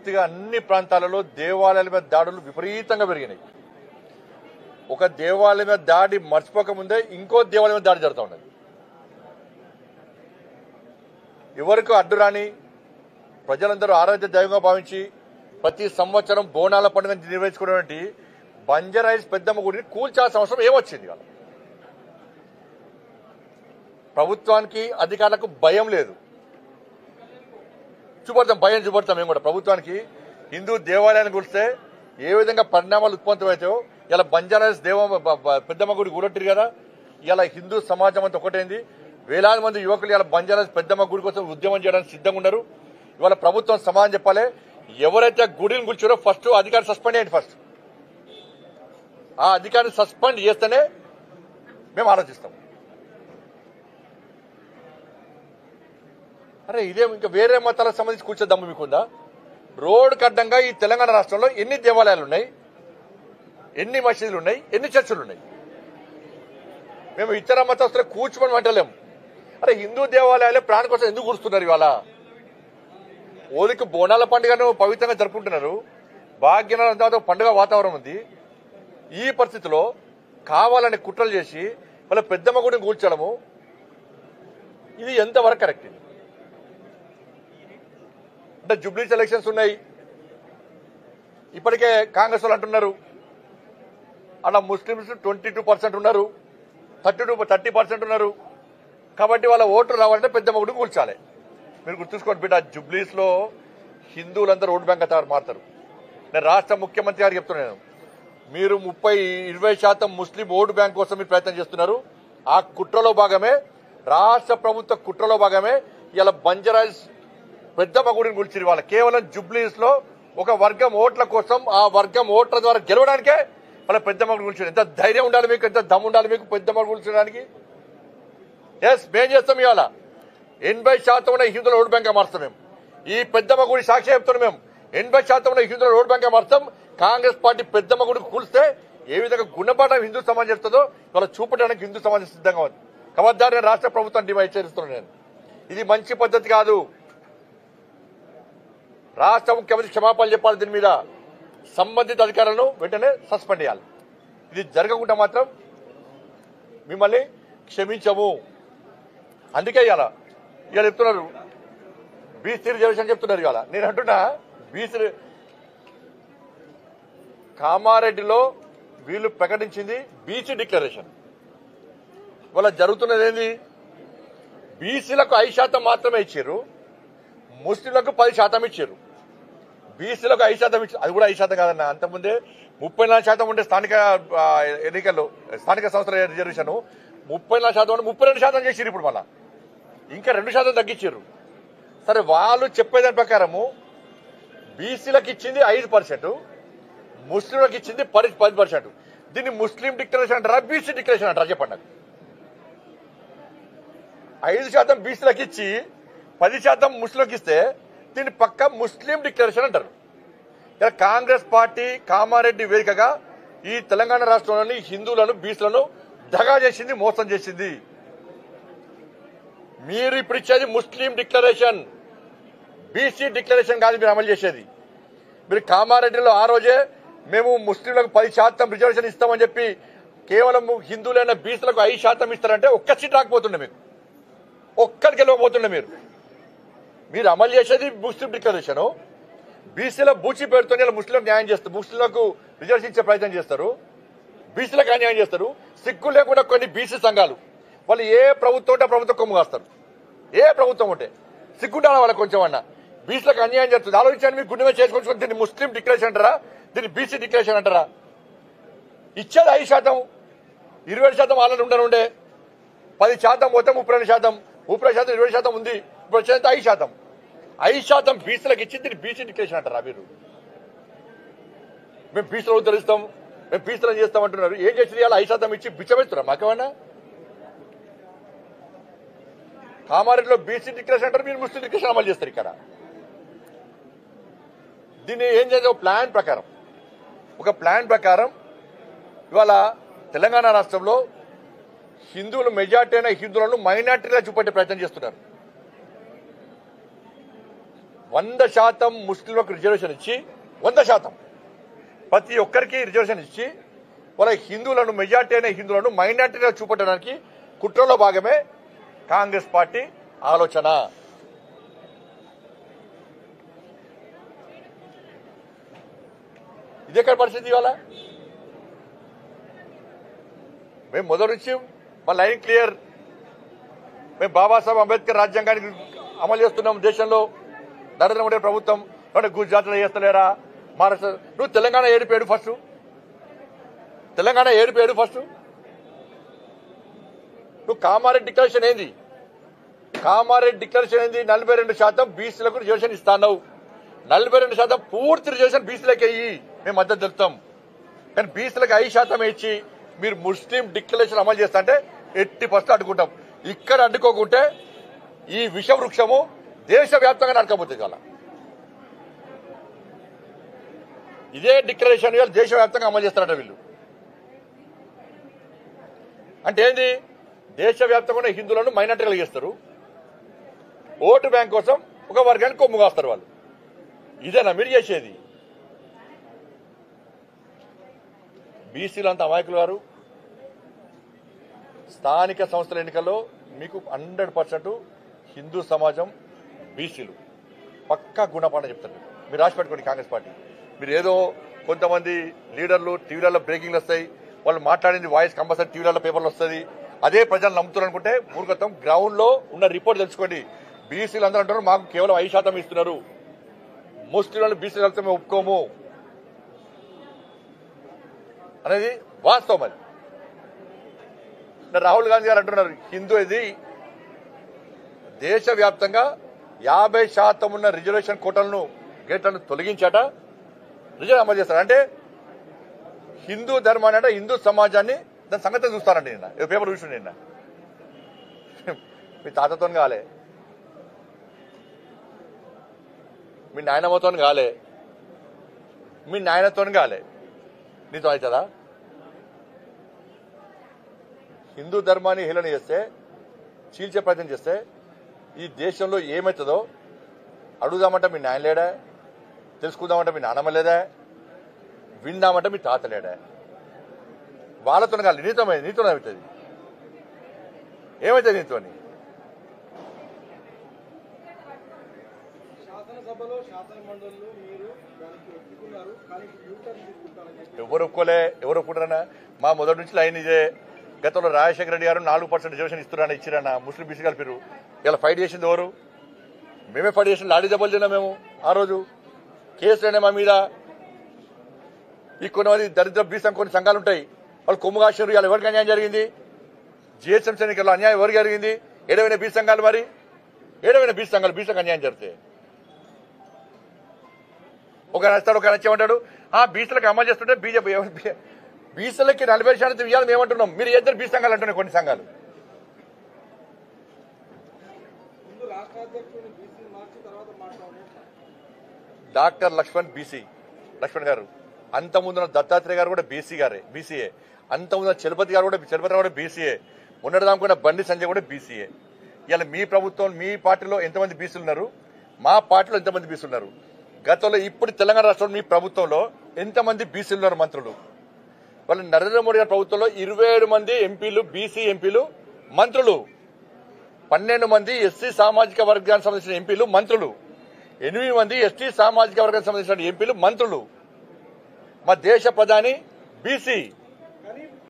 పూర్తిగా అన్ని ప్రాంతాలలో దేవాలయాల మీద దాడులు విపరీతంగా పెరిగినాయి. ఒక దేవాలయం మీద దాడి మర్చిపోకముందే ఇంకో దేవాలయం మీద దాడి జరుగుతూ ఉన్నది. ఎవరికి అడ్డురాని ప్రజలందరూ ఆరాధ్య దైవంగా భావించి ప్రతి సంవత్సరం బోనాల పండుగ నిర్వహించుకున్నటువంటి బంజారాహిల్స్ పెద్దమ్మ గుడిని కూల్చాల్సిన అవసరం ఏమొచ్చింది? వాళ్ళ ప్రభుత్వానికి అధికారులకు భయం లేదు. భయం చూపడతాం మేము కూడా. ప్రభుత్వానికి హిందూ దేవాలయాన్ని కూల్స్తే ఏ విధంగా పరిణామాలు ఉత్పన్నమవుతాయో ఇలా బంజారాహిల్స్ పెద్దమ్మ గుడి కూలట్టిరు కదా. ఇలా హిందూ సమాజం అంతా ఒకటైంది. వేలాది మంది యువకులు ఇలా బంజారాహిల్స్ పెద్దమ్మ గుడి కోసం ఉద్యమం చేయడానికి సిద్ధంగా ఉన్నారు. ఇవాళ ప్రభుత్వం సమాధానం చెప్పాలి. ఎవరైతే గుడిని కూల్చారో ఫస్ట్ అధికారి సస్పెండ్ చేయండి. ఫస్ట్ ఆ అధికారిని సస్పెండ్ చేస్తేనే మేము ఆలోచిస్తాం. అరే ఇదే ఇంకా వేరే మతాలకు సంబంధించి కూర్చోద్దాము మీకుందా? రోడ్డు కడ్డంగా ఈ తెలంగాణ రాష్ట్రంలో ఎన్ని దేవాలయాలు ఉన్నాయి, ఎన్ని మసీదులు ఉన్నాయి, ఎన్ని చర్చిలు ఉన్నాయి? మేము ఇతర మతస్థులు కూర్చోమని అంటలేము. అరే హిందూ దేవాలయాలే ప్రాణ కోసం ఎందుకు కూర్చున్నారు? ఇవాళ ఓలికి బోనాల పండుగను పవిత్రంగా జరుపుకుంటున్నారు. భాగ్యనగరం పండుగ వాతావరణం ఉంది. ఈ పరిస్థితిలో కావాలని కుట్రలు చేసి వాళ్ళ పెద్దమ్మ గుడిని కూల్చడము ఇది ఎంతవరకు కరెక్ట్? అంటే జూబ్లీస్ ఎలక్షన్స్ ఉన్నాయి. ఇప్పటికే కాంగ్రెస్ వాళ్ళు అంటున్నారు అలా ముస్లింస్ 22% ఉన్నారు, 30% ఉన్నారు. కాబట్టి వాళ్ళ ఓట్లు రావాలంటే పెద్దమ్మ గుడిని కూల్చాలి. మీరు గుర్తుంచుకోండి బిడ్డ, జూబ్లీస్ లో హిందువులందరూ ఓటు బ్యాంక్ మారుతారు. నేను రాష్ట్ర ముఖ్యమంత్రి గారికి చెప్తున్నాను, మీరు 20% ముస్లిం ఓటు బ్యాంక్ కోసం మీరు ప్రయత్నం చేస్తున్నారు. ఆ కుట్రలో భాగమే, రాష్ట్ర ప్రభుత్వ కుట్రలో భాగమే ఇలా బంజారాహిల్స్ పెద్దమ్మ గుడిని కూల్చిరు. వాళ్ళ కేవలం జూబ్లీస్ లో ఒక వర్గం ఓట్ల కోసం, ఆ వర్గం ఓట్ల ద్వారా గెలవడానికే వాళ్ళ పెద్దమ్మ గుడిని కూల్చారు. ఎంత ధైర్యం ఉండాలి మీకు, ఎంత దమ్ము ఉండాలి మీకు పెద్దమ్మ కూల్చడానికి? ఎస్ మేం చేస్తాం. ఇవాళ 80% ఉన్న హిందువుల ఓటు బ్యాంక్ మారుస్తాం మేము. ఈ పెద్దమ్మ గుడి సాక్షి చెప్తున్నాం మేము. 80% ఉన్న హిందువుల ఓటు బ్యాంక్ మారుస్తాం. కాంగ్రెస్ పార్టీ పెద్దమ్మ గుడికి కూల్స్తే ఏ విధంగా గుణపాఠం హిందూ సమాజం చెప్తుందో ఇవాళ చూపడానికి హిందూ సమాజం సిద్ధంగా ఉంది. కబద్దారు నేను రాష్ట్ర ప్రభుత్వం డిమాండ్ చేస్తున్నాను. నేను ఇది మంచి పద్ధతి కాదు. రాష్ట్ర ముఖ్యమంత్రి క్షమాపణలు చెప్పాలి. దీని మీద సంబంధిత అధికారులను వెంటనే సస్పెండ్ చేయాలి. ఇది జరగకుండా మాత్రం మిమ్మల్ని క్షమించము. అందుకే ఇవాళ చెప్తున్నారు బీసీ రిజర్వేషన్ చెప్తున్నారు. ఇవాళ నేను అంటున్నా బీసీ కామారెడ్డిలో వీళ్ళు ప్రకటించింది బీసీ డిక్లరేషన్. ఇవాళ జరుగుతున్నది ఏంది? బీసీలకు 5% మాత్రమే ఇచ్చారు, ముస్లింలకు 10% ఇచ్చారు. బీసీలకు 5% ఇచ్చారు. అది కూడా 5% కాదన్న, అంతకుముందే 34% ఉండే స్థానిక ఎన్నికల్లో స్థానిక సంస్థల రిజర్వేషన్ 34% ఉంటే 32% చేసారు. ఇప్పుడు మళ్ళా ఇంకా 2% తగ్గించారు. సరే వాళ్ళు చెప్పేదాని ప్రకారము బీసీలకు ఇచ్చింది 5%, ముస్లింలకు ఇచ్చింది 10%. దీన్ని ముస్లిం డిక్లరేషన్ అంటారా, బీసీ డిక్లరేషన్ అంటారా? చెప్పండి నాకు. 5% బీసీలకు ఇచ్చి 10% ముస్లింలకు ఇస్తే దీన్ని పక్క ముస్లిం డిక్లరేషన్ అంటారు. ఇలా కాంగ్రెస్ పార్టీ కామారెడ్డి వేదికగా ఈ తెలంగాణ రాష్ట్రంలోని హిందువులను బీసీలను దగా చేసింది, మోసం చేసింది. మీరు ఇప్పుడు ఇచ్చేది ముస్లిం డిక్లరేషన్, బీసీ డిక్లరేషన్ కాదు మీరు అమలు చేసేది. మీరు కామారెడ్డిలో ఆ రోజే మేము ముస్లింలకు 10% రిజర్వేషన్ ఇస్తామని చెప్పి కేవలం హిందువులైన బీసీలకు 5% ఇస్తారంటే ఒక్క సీట్ రాకపోతుండే, మీకు ఒక్కరికి గెలవబోతుండే. మీరు అమలు చేసేది ముస్లిం డిక్లరేషన్. బీసీల బూచి పేరుతో ముస్లింలకు న్యాయం చేస్తారు, ముస్లింలకు రిజర్వేషన్ ఇచ్చే ప్రయత్నం చేస్తారు, బీసీలకు అన్యాయం చేస్తారు. సిగ్గు లేకుండా కొన్ని బీసీ సంఘాలు వాళ్ళు ఏ ప్రభుత్వం ఉంటే ప్రభుత్వం కొమ్ము కాస్తారు. ఏ ప్రభుత్వం ఉంటే సిగ్గుండాలి వాళ్ళకి కొంచెం అన్నా. బీసీలకు అన్యాయం జరుగుతుంది. ఆలోచించండి. మీరు గుండె చేసుకొని దీన్ని ముస్లిం డిక్లరేషన్ అంటారా, దీన్ని బీసీ డిక్లరేషన్ అంటారా? ఇచ్చేది 5%, 20% వాళ్ళని ఉండనుండే. 10% పోతే 32%, 30%, 20% ఉంది. ఇప్పుడు వచ్చేది 5%. 5% బీసీలకు ఇచ్చి దీన్ని బీసీ డిక్లరేషన్ అంటారా? మీరు మేము బీసీలో ఉద్ధరిస్తాం, మేము బీసీలను చేస్తామంటున్నారు. ఏం చేసింది? ఇలా 5% ఇచ్చి బిచ్చమెత్తురా మాకేమన్నా? కామారెడ్డిలో బీసీ డిక్లరేషన్ అంటారు, మీరు ముస్లిం డిక్లరేషన్ అమలు చేస్తారు. ఇక్కడ దీన్ని ఏం చేయాలి? ఒక ప్లాన్ ప్రకారం ఇవాళ తెలంగాణ రాష్ట్రంలో హిందువులు మెజార్టీ అయిన హిందువులను మైనార్టీగా చూపెట్టే ప్రయత్నం చేస్తున్నారు. 100% ముస్లింలకు రిజర్వేషన్ ఇచ్చి 100% ప్రతి ఒక్కరికి రిజర్వేషన్ ఇచ్చి వాళ్ళ హిందువులను మెజార్టీ అయిన హిందువులను మైనార్టీగా చూపట్టడానికి కుట్రలో భాగమే కాంగ్రెస్ పార్టీ ఆలోచన. ఇదెక్కడ పరిస్థితి ఇవాళ? మేము మొదటి నుంచి మా లైన్ క్లియర్. మేము బాబాసాహెబ్ అంబేద్కర్ రాజ్యాంగానికి అమలు చేస్తున్నాం దేశంలో. నరేంద్ర మోడీ ప్రభుత్వం గుజరాత్లో చేస్తలేరా? మహారాష్ట్ర నువ్వు తెలంగాణ ఏడు ఫస్ట్. తెలంగాణ ఏడు ఫస్ట్. నువ్వు కామారెడ్డి డిక్లరేషన్ ఏంది? కామారెడ్డి డిక్లరేషన్ ఏంది? 42% బీసీలకు రిజర్వేషన్ ఇస్తావు. 42% పూర్తి రిజర్వేషన్ బీసీలకు అయ్యి మేము మద్దతు తెలుపుతాం. కానీ బీసీలకు 5% ఇచ్చి మీరు ముస్లిం డిక్లరేషన్ అమలు చేస్తా అంటే 80% అడ్డుకుంటాం. ఇక్కడ అడ్డుకోకుంటే ఈ విష వృక్షము దేశవ్యాప్తంగా నడకపోతుంది. కదా ఇదే డిక్లరేషన్ దేశవ్యాప్తంగా అమలు చేస్తారట వీళ్ళు. అంటే ఏంది? దేశవ్యాప్తంగా హిందువులను మైనార్టీలు చేస్తారు. ఓటు బ్యాంక్ కోసం ఒక వర్గానికి కొమ్ము కాస్తారు వాళ్ళు. ఇదేనా మీరు చేసేది? బీసీలు అంత అమాయకులు గారు. స్థానిక సంస్థల ఎన్నికల్లో మీకు 100% హిందూ సమాజం బీసీలు పక్కా గుణపాఠం చెప్తారు. మీరు రాసి పెట్టుకోండి కాంగ్రెస్ పార్టీ. మీరు ఏదో కొంతమంది లీడర్లు టీవీలలో బ్రేకింగ్లు వస్తాయి, వాళ్ళు మాట్లాడింది వాయిస్ కంపల్సరీ టీవీలలో పేపర్లు వస్తుంది, అదే ప్రజలు నమ్ముతున్నారు అనుకుంటే మూర్ఖత్వం. గ్రౌండ్ లో ఉన్న రిపోర్ట్ తెలుసుకోండి. బీసీలు అందరూ అంటారు మాకు కేవలం 5% ఇస్తున్నారు, ముస్లింలను బీసీలు వెళ్తే మేము ఒప్పుకోము అనేది వాస్తవం. అది రాహుల్ గాంధీ గారు అంటున్నారు హిందూ ఇది దేశవ్యాప్తంగా 50% ఉన్న రిజర్వేషన్ కోటలను గేట్లను తొలగించాట రిజర్వ్ అమలు చేస్తారు. అంటే హిందూ ధర్మాన్ని అంటే హిందూ సమాజాన్ని దాని సంగతి చూస్తారండి. నిన్న పేపర్ చూసి నిన్న మీ తాతతో కాలే, మీ నాయనమ్మతో కాలే, మీ నాయనతో కాలే, నీతో అవుతుందా? హిందూ ధర్మాన్ని హేళన చేస్తే, చీల్చే ప్రయత్నం చేస్తే ఈ దేశంలో ఏమవుతుందో అడుగుదామంటే మీ నాయన లేడా, తెలుసుకుందామంటే మీ నాన్నమ్మ లేదా, విందామంటే మీ తాత లేడా? వాళ్ళతో కాదు, నీతో అవుతుంది. ఏమవుతుంది నీతో? ఎవరు ఒప్పుకుంటారన్నా? మా మొదటి నుంచి లైన్ ఇదే. గతంలో రాజశేఖర రెడ్డి గారు 4% రిజర్వేషన్ ఇచ్చిరన్నా ముస్లిం బీసీ కలిపారు. ఇలా ఫైట్ చేసింది ఎవరు? మేమే ఫైట్ చేసిన లాడీ దెబ్బలు తిన్నాం మేము. ఆ రోజు కేసులనే మా మీద. ఈ కొంతమంది దరిద్ర బీసీ కొన్ని సంఘాలు ఉంటాయి, వాళ్ళు కొమ్ము కాశారు. ఇలా ఎవరికి అన్యాయం జరిగింది? జిహెచ్ఎంసీ ఎన్నికల్లో అన్యాయం ఎవరికి జరిగింది? ఏడవైన బీసీ సంఘాలు. మరి ఏడవైన బీసీ సంఘాలు బీసీలకు అన్యాయం జరిగితే ఒక నచ్చాడు, ఒక నచ్చేమంటాడు బీసీలకు అమలు చేస్తుంటే బీజేపీ బీసీలకి 40% ఇవ్వాలని మేమంటున్నాం. మీరు ఇద్దరు బీసీ సంఘాలు అంటున్నాయి కొన్ని సంఘాలు. డాక్టర్ లక్ష్మణ్ లక్ష్మణ్ గారు, అంతకుముందున్న దత్తాత్రేయ గారు కూడా బీసీఏ, అంతకుముందున్న చలపతి గారు కూడా బీసీఏ, ఉన్నదాముకున్న బండి సంజయ్ కూడా బీసీఏ. ఇలా మీ ప్రభుత్వం మీ పార్టీలో ఎంతమంది బీసీలు ఉన్నారు? మా పార్టీలో ఎంతమంది బీసీలు ఉన్నారు? గతంలో ఇప్పుడు తెలంగాణ రాష్ట్రంలో మీ ప్రభుత్వంలో ఎంతమంది బీసీలు ఉన్నారు మంత్రులు? వాళ్ళ నరేంద్ర మోడీ గారి ప్రభుత్వంలో 27 మంది ఎంపీలు బీసీ ఎంపీలు మంత్రులు, 12 మంది ఎస్సీ సామాజిక వర్గానికి సంబంధించిన ఎంపీలు మంత్రులు, 8 మంది ఎస్టీ సామాజిక వర్గానికి సంబంధించిన ఎంపీలు మంత్రులు. మా దేశ ప్రధాని బీసీ.